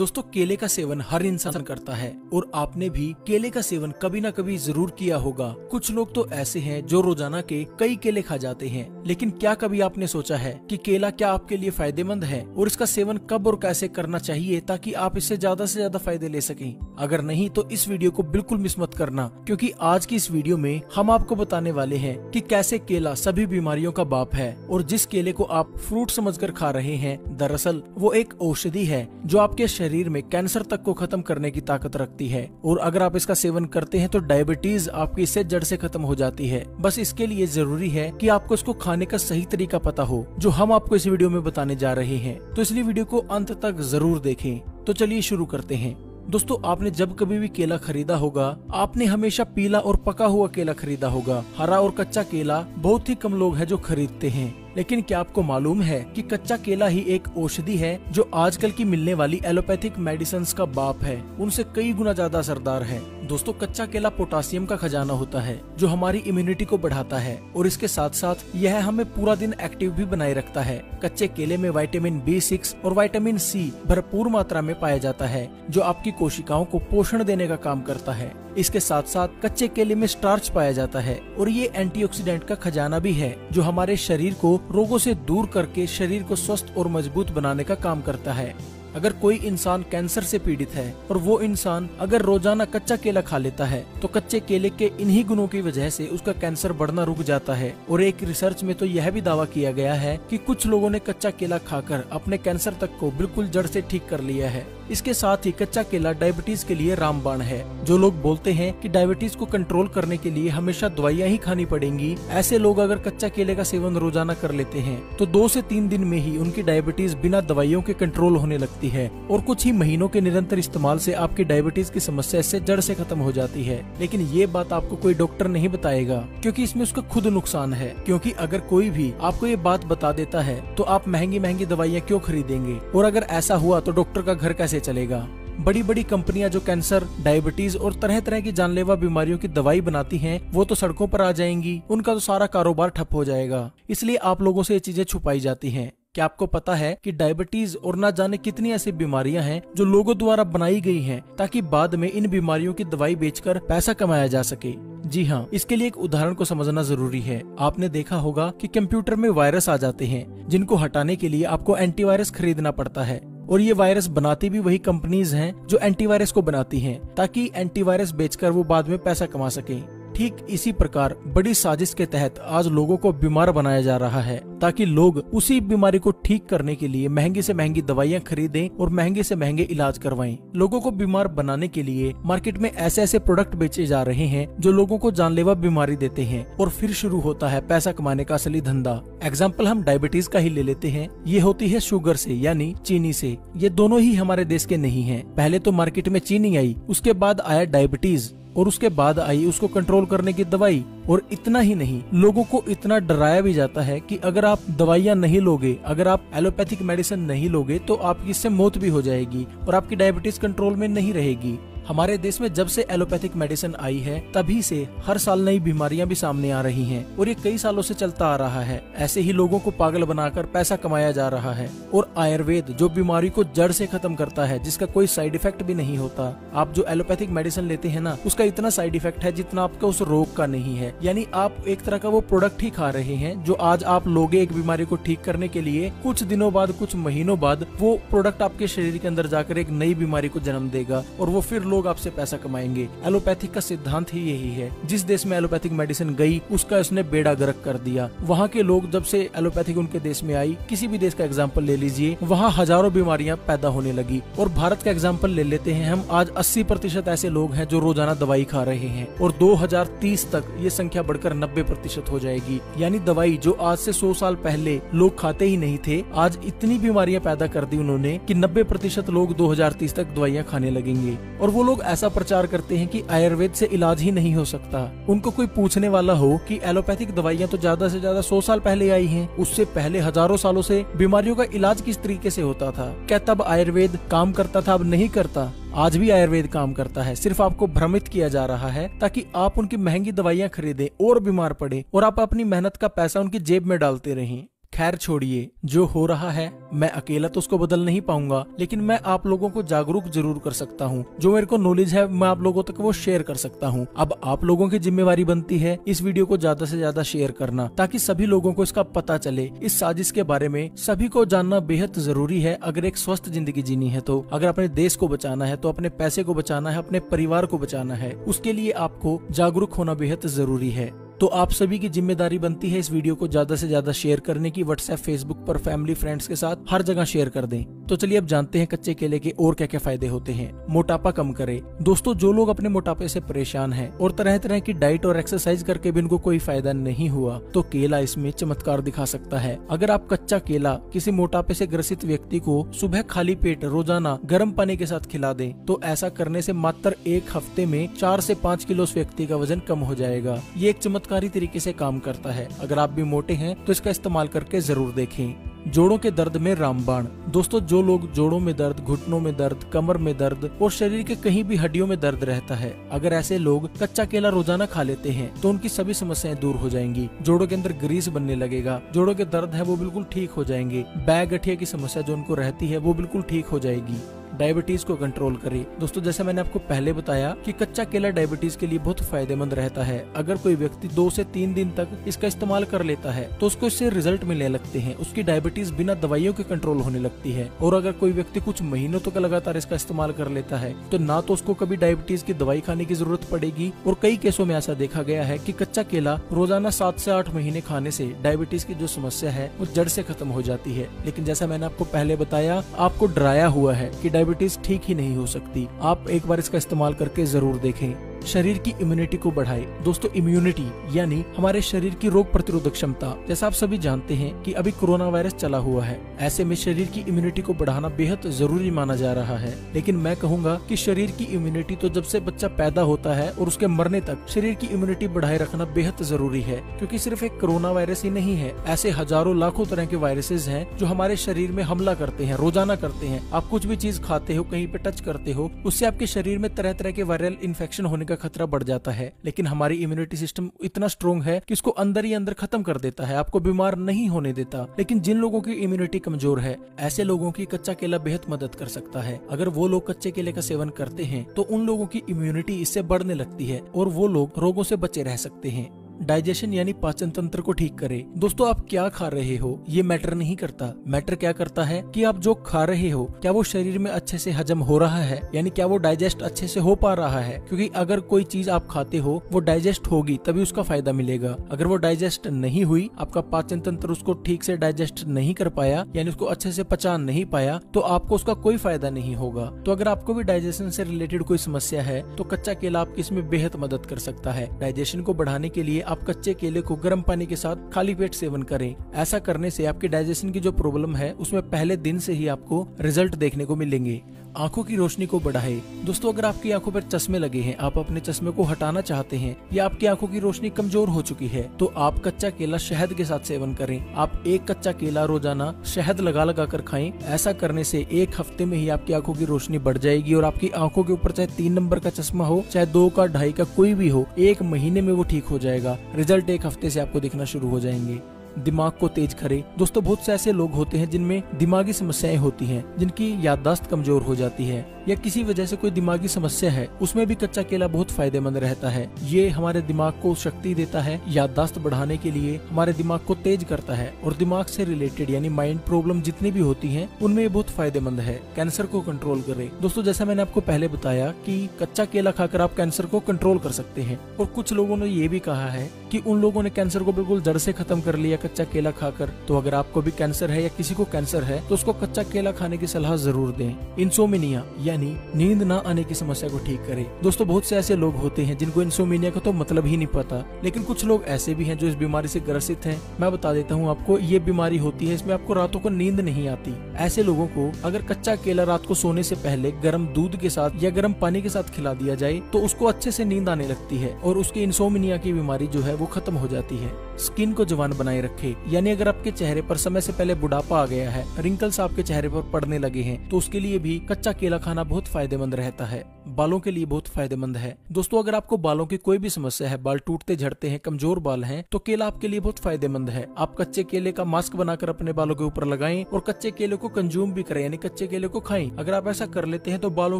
दोस्तों केले का सेवन हर इंसान करता है और आपने भी केले का सेवन कभी ना कभी जरूर किया होगा। कुछ लोग तो ऐसे हैं जो रोजाना के कई केले खा जाते हैं, लेकिन क्या कभी आपने सोचा है कि केला क्या आपके लिए फायदेमंद है और इसका सेवन कब और कैसे करना चाहिए ताकि आप इससे ज्यादा से ज्यादा फायदे ले सकें। अगर नहीं तो इस वीडियो को बिल्कुल मिस मत करना, क्योंकि आज की इस वीडियो में हम आपको बताने वाले हैं कि कैसे केला सभी बीमारियों का बाप है और जिस केले को आप फ्रूट समझकर खा रहे हैं दरअसल वो एक औषधि है जो आपके शरीर में कैंसर तक को खत्म करने की ताकत रखती है। और अगर आप इसका सेवन करते हैं तो डायबिटीज आपकी इससे जड़ से खत्म हो जाती है। बस इसके लिए जरूरी है कि आपको इसको खाने का सही तरीका पता हो, जो हम आपको इस वीडियो में बताने जा रहे हैं। तो इसलिए वीडियो को अंत तक जरूर देखें। तो चलिए शुरू करते हैं। दोस्तों आपने जब कभी भी केला खरीदा होगा, आपने हमेशा पीला और पका हुआ केला खरीदा होगा। हरा और कच्चा केला बहुत ही कम लोग हैं जो खरीदते हैं। लेकिन क्या आपको मालूम है कि कच्चा केला ही एक औषधि है जो आजकल की मिलने वाली एलोपैथिक मेडिसिन का बाप है, उनसे कई गुना ज्यादा असरदार है। दोस्तों कच्चा केला पोटासियम का खजाना होता है जो हमारी इम्यूनिटी को बढ़ाता है और इसके साथ साथ यह हमें पूरा दिन एक्टिव भी बनाए रखता है। कच्चे केले में विटामिन B6 और विटामिन C भरपूर मात्रा में पाया जाता है जो आपकी कोशिकाओं को पोषण देने का काम करता है। इसके साथ साथ कच्चे केले में स्टार्च पाया जाता है और ये एंटीऑक्सीडेंट का खजाना भी है जो हमारे शरीर को रोगों से दूर करके शरीर को स्वस्थ और मजबूत बनाने का काम करता है। अगर कोई इंसान कैंसर से पीड़ित है और वो इंसान अगर रोजाना कच्चा केला खा लेता है तो कच्चे केले के इन्हीं गुणों की वजह से उसका कैंसर बढ़ना रुक जाता है। और एक रिसर्च में तो यह भी दावा किया गया है कि कुछ लोगों ने कच्चा केला खाकर अपने कैंसर तक को बिल्कुल जड़ से ठीक कर लिया है। इसके साथ ही कच्चा केला डायबिटीज के लिए रामबाण है। जो लोग बोलते हैं कि डायबिटीज को कंट्रोल करने के लिए हमेशा दवाइयाँ ही खानी पड़ेंगी, ऐसे लोग अगर कच्चा केले का सेवन रोजाना कर लेते हैं तो 2 से 3 दिन में ही उनकी डायबिटीज बिना दवाइयों के कंट्रोल होने लगती है और कुछ ही महीनों के निरंतर इस्तेमाल से आपकी डायबिटीज की समस्या इससे जड़ से खत्म हो जाती है। लेकिन ये बात आपको कोई डॉक्टर नहीं बताएगा, क्योंकि इसमें उसका खुद नुकसान है। क्योंकि अगर कोई भी आपको ये बात बता देता है तो आप महंगी महंगी दवाइयाँ क्यों खरीदेंगे, और अगर ऐसा हुआ तो डॉक्टर का घर कैसे चलेगा। बड़ी बड़ी कंपनियां जो कैंसर, डायबिटीज और तरह तरह की जानलेवा बीमारियों की दवाई बनाती हैं, वो तो सड़कों पर आ जाएंगी, उनका तो सारा कारोबार ठप हो जाएगा। इसलिए आप लोगों से ये चीजें छुपाई जाती हैं। क्या आपको पता है कि डायबिटीज और ना जाने कितनी ऐसी बीमारियां हैं जो लोगों द्वारा बनाई गई हैं ताकि बाद में इन बीमारियों की दवाई बेचकर पैसा कमाया जा सके। जी हाँ, इसके लिए एक उदाहरण को समझना जरूरी है। आपने देखा होगा कि कंप्यूटर में वायरस आ जाते हैं जिनको हटाने के लिए आपको एंटीवायरस खरीदना पड़ता है, और ये वायरस बनाती भी वही कंपनीज हैं जो एंटीवायरस को बनाती हैं ताकि एंटीवायरस बेचकर वो बाद में पैसा कमा सकें। ठीक इसी प्रकार बड़ी साजिश के तहत आज लोगों को बीमार बनाया जा रहा है ताकि लोग उसी बीमारी को ठीक करने के लिए महंगी से महंगी दवाइयां खरीदें और महंगे से महंगे इलाज करवाएं। लोगों को बीमार बनाने के लिए मार्केट में ऐसे ऐसे प्रोडक्ट बेचे जा रहे हैं जो लोगों को जानलेवा बीमारी देते हैं, और फिर शुरू होता है पैसा कमाने का असली धंधा। एग्जाम्पल हम डायबिटीज का ही ले लेते हैं। ये होती है शुगर से यानी चीनी से। ये दोनों ही हमारे देश के नहीं है। पहले तो मार्केट में चीनी आई, उसके बाद आया डायबिटीज और उसके बाद आई उसको कंट्रोल करने की दवाई। और इतना ही नहीं, लोगों को इतना डराया भी जाता है कि अगर आप दवाइयाँ नहीं लोगे, अगर आप एलोपैथिक मेडिसिन नहीं लोगे तो आपकी इससे मौत भी हो जाएगी और आपकी डायबिटीज कंट्रोल में नहीं रहेगी। हमारे देश में जब से एलोपैथिक मेडिसिन आई है तभी से हर साल नई बीमारियां भी सामने आ रही हैं और ये कई सालों से चलता आ रहा है। ऐसे ही लोगों को पागल बनाकर पैसा कमाया जा रहा है। और आयुर्वेद जो बीमारी को जड़ से खत्म करता है, जिसका कोई साइड इफेक्ट भी नहीं होता। आप जो एलोपैथिक मेडिसिन लेते हैं ना, उसका इतना साइड इफेक्ट है जितना आपका उस रोग का नहीं है। यानी आप एक तरह का वो प्रोडक्ट ही खा रहे हैं जो आज आप लोगे एक बीमारी को ठीक करने के लिए, कुछ दिनों बाद, कुछ महीनों बाद वो प्रोडक्ट आपके शरीर के अंदर जाकर एक नई बीमारी को जन्म देगा और वो फिर लोग आपसे पैसा कमाएंगे। एलोपैथिक का सिद्धांत ही यही है। जिस देश में एलोपैथिक मेडिसिन गई उसका उसने बेड़ा गर्क कर दिया। वहाँ के लोग जब से एलोपैथिक उनके देश में आई, किसी भी देश का एग्जाम्पल ले लीजिए, वहाँ हजारों बीमारियां पैदा होने लगी। और भारत का एग्जाम्पल ले लेते हैं हम, आज 80% ऐसे लोग हैं जो रोजाना दवाई खा रहे हैं और 2030 तक ये संख्या बढ़कर 90% हो जाएगी। यानी दवाई जो आज से 100 साल पहले लोग खाते ही नहीं थे, आज इतनी बीमारियां पैदा कर दी उन्होंने कि 90% लोग 2030 तक दवाइयां खाने लगेंगे। और वो लोग ऐसा प्रचार करते हैं कि आयुर्वेद से इलाज ही नहीं हो सकता। उनको कोई पूछने वाला हो कि एलोपैथिक दवाइयां तो ज्यादा से ज्यादा 100 साल पहले आई हैं, उससे पहले हजारों सालों से बीमारियों का इलाज किस तरीके से होता था? क्या तब आयुर्वेद काम करता था? अब नहीं करता। आज भी आयुर्वेद काम करता है, सिर्फ आपको भ्रमित किया जा रहा है ताकि आप उनकी महंगी दवाइयां खरीदें और बीमार पड़े और आप अपनी मेहनत का पैसा उनकी जेब में डालते रहें। खैर छोड़िए, जो हो रहा है मैं अकेला तो उसको बदल नहीं पाऊंगा, लेकिन मैं आप लोगों को जागरूक जरूर कर सकता हूँ। जो मेरे को नॉलेज है मैं आप लोगों तक वो शेयर कर सकता हूँ। अब आप लोगों की जिम्मेवारी बनती है इस वीडियो को ज्यादा से ज्यादा शेयर करना, ताकि सभी लोगों को इसका पता चले। इस साजिश के बारे में सभी को जानना बेहद जरूरी है अगर एक स्वस्थ जिंदगी जीनी है तो। अगर अपने देश को बचाना है तो अपने पैसे को बचाना है, अपने परिवार को बचाना है, उसके लिए आपको जागरूक होना बेहद जरूरी है। तो आप सभी की जिम्मेदारी बनती है इस वीडियो को ज्यादा से ज्यादा शेयर करने की। व्हाट्सएप, फेसबुक पर, फैमिली, फ्रेंड्स के साथ हर जगह शेयर कर दें। तो चलिए अब जानते हैं कच्चे केले के और क्या क्या फायदे होते हैं। मोटापा कम करे। दोस्तों, जो लोग अपने मोटापे से परेशान हैं और तरह तरह की डाइट और एक्सरसाइज करके भी इनको कोई फायदा नहीं हुआ, तो केला इसमें चमत्कार दिखा सकता है। अगर आप कच्चा केला किसी मोटापे से ग्रसित व्यक्ति को सुबह खाली पेट रोजाना गर्म पानी के साथ खिला दें, तो ऐसा करने से मात्र 1 हफ्ते में 4 से 5 किलो उस व्यक्ति का वजन कम हो जाएगा। ये एक चमत्कारी तरीके से काम करता है। अगर आप भी मोटे हैं तो इसका इस्तेमाल करके जरूर देखें। जोड़ों के दर्द में रामबाण। दोस्तों, जो लोग जोड़ों में दर्द, घुटनों में दर्द, कमर में दर्द और शरीर के कहीं भी हड्डियों में दर्द रहता है, अगर ऐसे लोग कच्चा केला रोजाना खा लेते हैं तो उनकी सभी समस्याएं दूर हो जाएंगी। जोड़ों के अंदर ग्रीस बनने लगेगा, जोड़ों के दर्द है वो बिल्कुल ठीक हो जाएंगे, बैक गठिया की समस्या जो उनको रहती है वो बिल्कुल ठीक हो जाएगी। डायबिटीज को कंट्रोल करे। दोस्तों, जैसे मैंने आपको पहले बताया कि कच्चा केला डायबिटीज के लिए बहुत फायदेमंद रहता है। अगर कोई व्यक्ति 2 से 3 दिन तक इसका इस्तेमाल कर लेता है तो उसको इससे रिजल्ट मिलने लगते हैं। उसकी डायबिटीज बिना दवाइयों के कंट्रोल होने लगती है। और अगर कोई व्यक्ति कुछ महीनों तक लगातार इसका इस्तेमाल कर लेता है तो ना तो उसको कभी डायबिटीज की दवाई खाने की जरूरत पड़ेगी, और कई केसों में ऐसा देखा गया है कि कच्चा केला रोजाना 7 से 8 महीने खाने से डायबिटीज की जो समस्या है वो जड़ से खत्म हो जाती है। लेकिन जैसा मैंने आपको पहले बताया, आपको डराया हुआ है कि डायबिटीज ठीक ही नहीं हो सकती। आप एक बार इसका इस्तेमाल करके जरूर देखें। शरीर की इम्यूनिटी को बढ़ाए। दोस्तों, इम्यूनिटी यानी हमारे शरीर की रोग प्रतिरोधक क्षमता। जैसा आप सभी जानते हैं कि अभी कोरोना वायरस चला हुआ है, ऐसे में शरीर की इम्यूनिटी को बढ़ाना बेहद जरूरी माना जा रहा है। लेकिन मैं कहूँगा कि शरीर की इम्यूनिटी तो जब से बच्चा पैदा होता है और उसके मरने तक शरीर की इम्यूनिटी बढ़ाए रखना बेहद जरूरी है, क्योंकि सिर्फ एक कोरोना वायरस ही नहीं है, ऐसे हजारों लाखों तरह के वायरसेस हैं जो हमारे शरीर में हमला करते हैं, रोजाना करते हैं। आप कुछ भी चीज खाते हो, कहीं पे टच करते हो, उससे आपके शरीर में तरह तरह के वायरल इन्फेक्शन होने का खतरा बढ़ जाता है। लेकिन हमारी इम्यूनिटी सिस्टम इतना स्ट्रॉन्ग है कि इसको अंदर ही अंदर खत्म कर देता है, आपको बीमार नहीं होने देता। लेकिन जिन लोगों की इम्यूनिटी कमजोर है, ऐसे लोगों की कच्चा केला बेहद मदद कर सकता है। अगर वो लोग कच्चे केले का सेवन करते हैं तो उन लोगों की इम्यूनिटी इससे बढ़ने लगती है और वो लोग रोगों से बचे रह सकते हैं। डाइजेशन यानी पाचन तंत्र को ठीक करे। दोस्तों, आप क्या खा रहे हो ये मैटर नहीं करता। मैटर क्या करता है कि आप जो खा रहे हो क्या वो शरीर में अच्छे से हजम हो रहा है, यानी क्या वो डाइजेस्ट अच्छे से हो पा रहा है। क्योंकि अगर कोई चीज आप खाते हो वो डाइजेस्ट होगी तभी उसका फायदा मिलेगा। अगर वो डाइजेस्ट नहीं हुई, आपका पाचन तंत्र उसको ठीक से डाइजेस्ट नहीं कर पाया, यानी उसको अच्छे से पचा नहीं पाया, तो आपको उसका कोई फायदा नहीं होगा। तो अगर आपको भी डाइजेशन से रिलेटेड कोई समस्या है तो कच्चा केला आपकी इसमें बेहद मदद कर सकता है। डाइजेशन को बढ़ाने के लिए आप कच्चे केले को गर्म पानी के साथ खाली पेट सेवन करें। ऐसा करने से आपके डाइजेशन की जो प्रॉब्लम है उसमें पहले दिन से ही आपको रिजल्ट देखने को मिलेंगे। आंखों की रोशनी को बढ़ाए। दोस्तों, अगर आपकी आंखों पर चश्मे लगे हैं, आप अपने चश्मे को हटाना चाहते हैं या आपकी आंखों की रोशनी कमजोर हो चुकी है, तो आप कच्चा केला शहद के साथ सेवन करें। आप 1 कच्चा केला रोजाना शहद लगा कर खाएं। ऐसा करने से 1 हफ्ते में ही आपकी आंखों की रोशनी बढ़ जाएगी और आपकी आंखों के ऊपर चाहे 3 नंबर का चश्मा हो, चाहे 2 का, 2.5 का, कोई भी हो, 1 महीने में वो ठीक हो जाएगा। रिजल्ट 1 हफ्ते से आपको दिखना शुरू हो जाएंगे। दिमाग को तेज करे। दोस्तों, बहुत से ऐसे लोग होते हैं जिनमें दिमागी समस्याएं होती हैं, जिनकी याददाश्त कमजोर हो जाती है या किसी वजह से कोई दिमागी समस्या है, उसमें भी कच्चा केला बहुत फायदेमंद रहता है। ये हमारे दिमाग को शक्ति देता है, याददाश्त बढ़ाने के लिए हमारे दिमाग को तेज करता है और दिमाग से रिलेटेड यानी माइंड प्रॉब्लम जितनी भी होती हैं उनमें ये बहुत फायदेमंद है। कैंसर को कंट्रोल करे। दोस्तों, जैसा मैंने आपको पहले बताया कि कच्चा केला खाकर आप कैंसर को कंट्रोल कर सकते हैं, और कुछ लोगों ने ये भी कहा है कि उन लोगों ने कैंसर को बिल्कुल जड़ से खत्म कर लिया कच्चा केला खाकर। तो अगर आपको भी कैंसर है या किसी को कैंसर है तो उसको कच्चा केला खाने की सलाह जरूर दें। इंसोमिनिया यानी नींद ना आने की समस्या को ठीक करे। दोस्तों, बहुत से ऐसे लोग होते हैं जिनको इंसोमिनिया का तो मतलब ही नहीं पता, लेकिन कुछ लोग ऐसे भी हैं जो इस बीमारी से ग्रसित हैं। मैं बता देता हूँ आपको, ये बीमारी होती है, इसमें आपको रातों को नींद नहीं आती। ऐसे लोगों को अगर कच्चा केला रात को सोने से पहले गर्म दूध के साथ या गर्म पानी के साथ खिला दिया जाए तो उसको अच्छे से नींद आने लगती है और उसकी इंसोमिनिया की बीमारी जो है वो खत्म हो जाती है। स्किन को जवान बनाए रखे। यानी अगर आपके चेहरे पर समय से पहले बुढ़ापा आ गया है, रिंकल्स आपके चेहरे पर पड़ने लगे हैं, तो उसके लिए भी कच्चा केला खाना बहुत फायदेमंद रहता है। बालों के लिए बहुत फायदेमंद है। दोस्तों, अगर आपको बालों की कोई भी समस्या है, बाल टूटते झड़ते हैं, कमजोर बाल हैं, तो केला आपके लिए बहुत फायदेमंद है। आप कच्चे केले का मास्क बनाकर अपने बालों के ऊपर लगाएं और कच्चे केले को कंज्यूम भी करें, यानी कच्चे केले को खाएं। अगर आप ऐसा कर लेते हैं तो बालों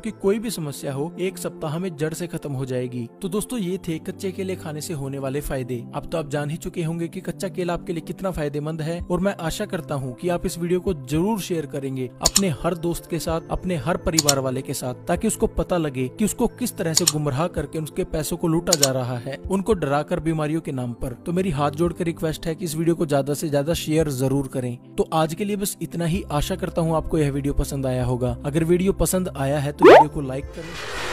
की कोई भी समस्या हो 1 सप्ताह में जड़ से खत्म हो जाएगी। तो दोस्तों, ये थे कच्चे केले खाने से होने वाले फायदे। अब तो आप जान ही चुके होंगे कि कच्चा केला आपके लिए कितना फायदेमंद है, और मैं आशा करता हूँ कि आप इस वीडियो को जरूर शेयर करेंगे अपने हर दोस्त के साथ, अपने हर परिवार वाले के साथ, ताकि उसको पता लगे कि उसको किस तरह से गुमराह करके उसके पैसों को लूटा जा रहा है, उनको डराकर बीमारियों के नाम पर। तो मेरी हाथ जोड़कर रिक्वेस्ट है कि इस वीडियो को ज्यादा से ज्यादा शेयर जरूर करें। तो आज के लिए बस इतना ही। आशा करता हूँ आपको यह वीडियो पसंद आया होगा। अगर वीडियो पसंद आया है तो वीडियो को लाइक करें।